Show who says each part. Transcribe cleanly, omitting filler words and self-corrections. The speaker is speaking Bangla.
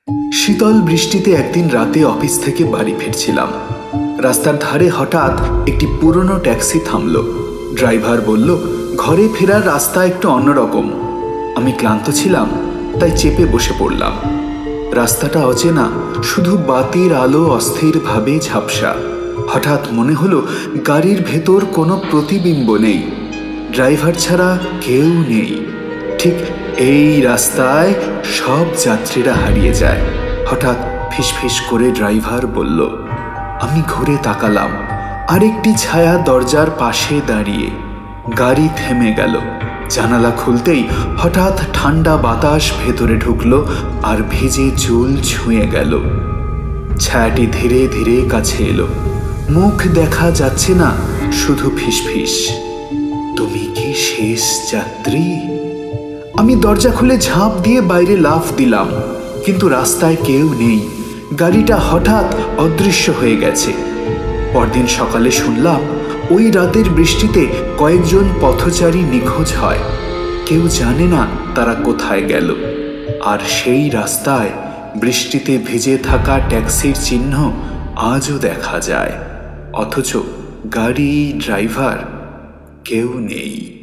Speaker 1: শীতল বৃষ্টিতে একদিন রাতে অফিস থেকে বাড়ি ফিরছিলাম। রাস্তার ধারে হঠাৎ একটি পুরনো ট্যাক্সি থামল। ড্রাইভার বলল, ঘরে ফেরার রাস্তা একটু অন্যরকম। আমি ক্লান্ত ছিলাম, তাই চেপে বসে পড়লাম। রাস্তাটা অচেনা, শুধু বাতির আলো অস্থিরভাবে ঝাপসা। হঠাৎ মনে হলো গাড়ির ভেতর কোনো প্রতিবিম্ব নেই, ড্রাইভার ছাড়া কেউ নেই। ঠিক এই রাস্তায় সব যাত্রীরা হারিয়ে যায়। হঠাৎ ফিসফিস করে ড্রাইভার বলল। আমি ঘুরে তাকালাম, আরেকটি ছায়া দরজার পাশে দাঁড়িয়ে। গাড়ি থেমে গেল। জানালা খুলতেই হঠাৎ ঠান্ডা বাতাস ভেতরে ঢুকলো আর ভিজে চুল ছুঁয়ে গেল। ছায়াটি ধীরে ধীরে কাছে এলো। মুখ দেখা যাচ্ছে না, শুধু ফিসফিস। তুমি কি শেষ যাত্রী? আমি দরজা খুলে ঝাঁপ দিয়ে বাইরে লাফ দিলাম, কিন্তু রাস্তায় কেউ নেই। গাড়িটা হঠাৎ অদৃশ্য হয়ে গেছে। পরদিন সকালে শুনলাম ওই রাতের বৃষ্টিতে কয়েকজন পথচারী নিখোঁজ হয়। কেউ জানে না তারা কোথায় গেল। আর সেই রাস্তায় বৃষ্টিতে ভিজে থাকা ট্যাক্সির চিহ্ন আজও দেখা যায়, অথচ গাড়ি, ড্রাইভার কেউ নেই।